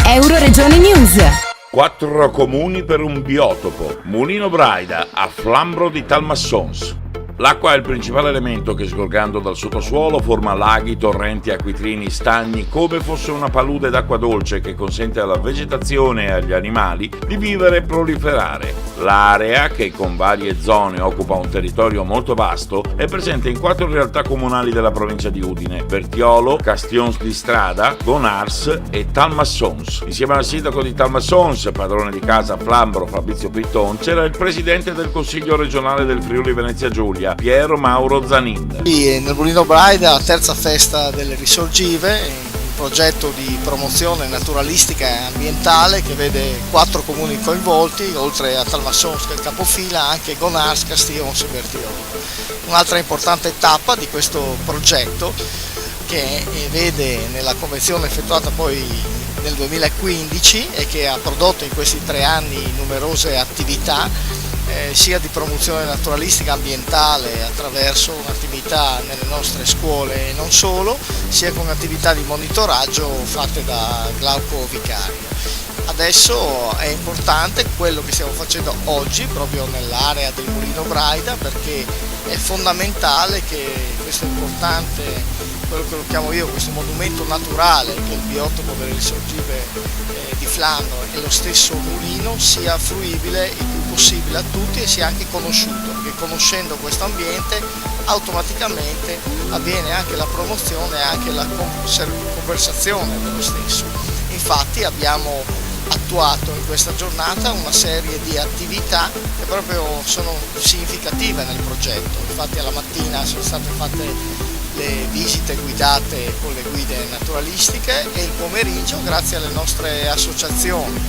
Euroregione News. 4 comuni per un biotopo. Mulino Braida, a Flambro di Talmassons. L'acqua è il principale elemento che, sgorgando dal sottosuolo, forma laghi, torrenti, acquitrini, stagni, come fosse una palude d'acqua dolce che consente alla vegetazione e agli animali di vivere e proliferare. L'area, che con varie zone occupa un territorio molto vasto, è presente in 4 realtà comunali della provincia di Udine: Bertiolo, Castions di Strada, Gonars e Talmassons. Insieme al sindaco di Talmassons, padrone di casa a Flambro, Fabrizio Pitton, c'era il presidente del Consiglio regionale del Friuli Venezia Giulia, Piero Mauro Zanin. Nel Mulino Braida, la terza festa delle risorgive, un progetto di promozione naturalistica e ambientale che vede 4 comuni coinvolti, oltre a Talmassons che è il capofila, anche Gonars, Castions e Bertiolo. Un'altra importante tappa di questo progetto, che vede nella convenzione effettuata poi nel 2015 e che ha prodotto in questi 3 anni numerose attività, sia di promozione naturalistica ambientale attraverso un'attività nelle nostre scuole e non solo, sia con attività di monitoraggio fatte da Glauco Vicario. Adesso è importante quello che stiamo facendo oggi proprio nell'area del Mulino Braida, perché è fondamentale che questo importante, quello che lo chiamo io, questo monumento naturale che è il biotopo delle risorgive di Flambro e lo stesso mulino, sia fruibile il più possibile a tutti e sia anche conosciuto, perché conoscendo questo ambiente automaticamente avviene anche la promozione e anche la conversazione dello stesso. Infatti abbiamo attuato in questa giornata una serie di attività che proprio sono significative nel progetto. Infatti alla mattina sono state fatte le visite guidate con le guide naturalistiche e il pomeriggio, grazie alle nostre associazioni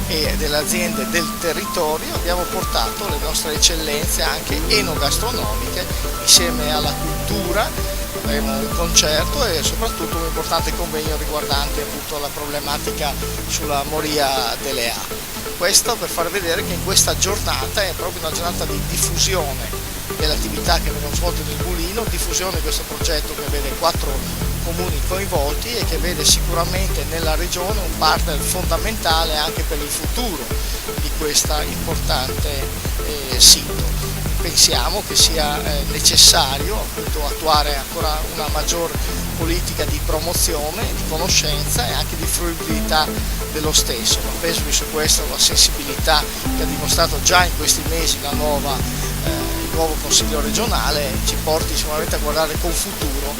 e delle aziende del territorio, abbiamo portato le nostre eccellenze anche enogastronomiche insieme alla cultura. Avremo un concerto e soprattutto un importante convegno riguardante appunto la problematica sulla moria delle api. Questo per far vedere che in questa giornata è proprio una giornata di diffusione delle attività che vengono svolte nel mulino, diffusione di questo progetto che vede 4 comuni coinvolti e che vede sicuramente nella regione un partner fondamentale anche per il futuro di questa importante sito. Pensiamo che sia necessario appunto attuare ancora una maggior politica di promozione, di conoscenza e anche di fruibilità dello stesso. Ma penso che su questo la sensibilità che ha dimostrato già in questi mesi il nuovo Consiglio regionale ci porti sicuramente a guardare con futuro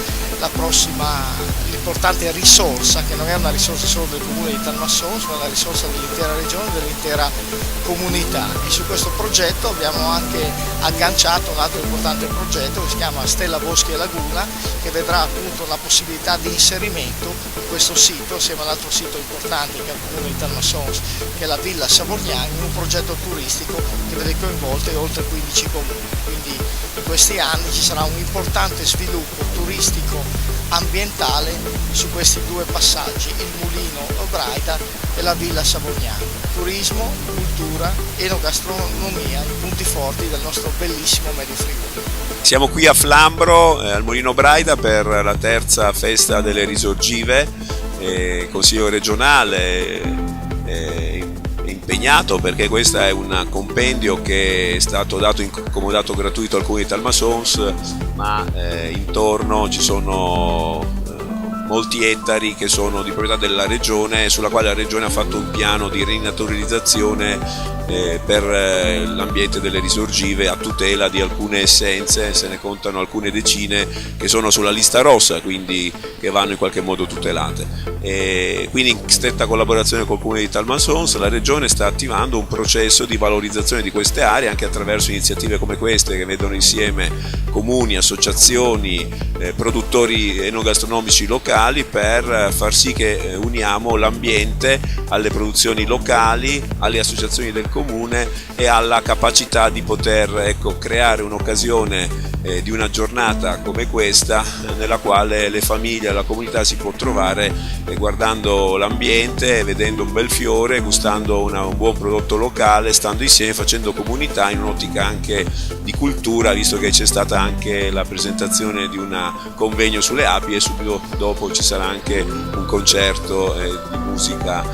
l'importante risorsa, che non è una risorsa solo del comune di Talmassons, ma una risorsa dell'intera regione, dell'intera comunità. E su questo progetto abbiamo anche agganciato un altro importante progetto che si chiama Stella Boschi e Laguna, che vedrà appunto la possibilità di inserimento in questo sito, assieme all'altro sito importante che è il comune di Talmassons, che è la Villa Savognani, in un progetto turistico che vede coinvolte oltre 15 comuni. Quindi in questi anni ci sarà un importante sviluppo turistico ambientale su questi 2 passaggi, il Mulino Braida e la Villa Savognani. Turismo, cultura, enogastronomia, i punti forti del nostro bellissimo Medio Friuli. Siamo qui a Flambro, al Mulino Braida, per la terza festa delle risorgive. Consiglio regionale impegnato perché questo è un compendio che è stato dato in comodato gratuito al comune di Talmassons, ma intorno ci sono molti ettari che sono di proprietà della regione, sulla quale la regione ha fatto un piano di rinaturalizzazione per l'ambiente delle risorgive, a tutela di alcune essenze. Se ne contano alcune decine che sono sulla lista rossa, quindi che vanno in qualche modo tutelate. Quindi in stretta collaborazione col comune di Talmassons la regione sta attivando un processo di valorizzazione di queste aree anche attraverso iniziative come queste, che vedono insieme comuni, associazioni, produttori enogastronomici locali, per far sì che uniamo l'ambiente alle produzioni locali, alle associazioni del comune e alla capacità di poter creare un'occasione di una giornata come questa, nella quale le famiglie e la comunità si può trovare guardando l'ambiente, vedendo un bel fiore, gustando un buon prodotto locale, stando insieme, facendo comunità in un'ottica anche di cultura, visto che c'è stata anche la presentazione di un convegno sulle api e subito dopo ci sarà anche un concerto di musica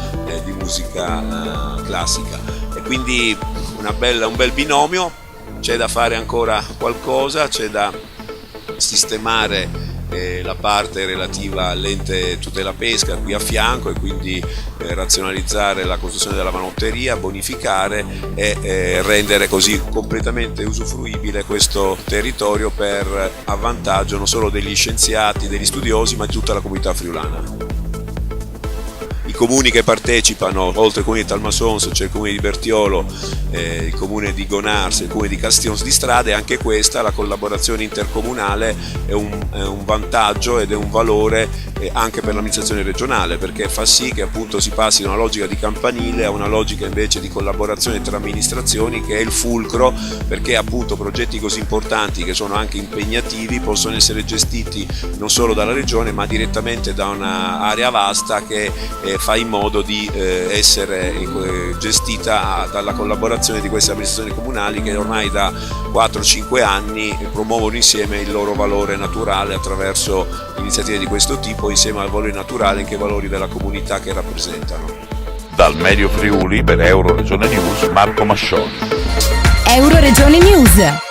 classica. E quindi un bel binomio. C'è da fare ancora qualcosa, c'è da sistemare la parte relativa all'ente tutela pesca qui a fianco, e quindi razionalizzare la costruzione della manutteria, bonificare e rendere così completamente usufruibile questo territorio per avvantaggio non solo degli scienziati, degli studiosi, ma di tutta la comunità friulana. I comuni che partecipano, oltre al comune di Talmassons, c'è il comune di Bertiolo, il comune di Gonars, il comune di Castions di Strade, e anche questa, la collaborazione intercomunale, è un vantaggio ed è un valore anche per l'amministrazione regionale, perché fa sì che appunto si passi da una logica di campanile a una logica invece di collaborazione tra amministrazioni, che è il fulcro, perché appunto progetti così importanti, che sono anche impegnativi, possono essere gestiti non solo dalla regione ma direttamente da un'area vasta che fa in modo di essere gestita dalla collaborazione di queste amministrazioni comunali, che ormai da 4-5 anni promuovono insieme il loro valore naturale attraverso iniziative di questo tipo, insieme al valore naturale anche i valori della comunità che rappresentano. Dal Medio Friuli per Euroregione News, Marco Mascioni. Euroregione News.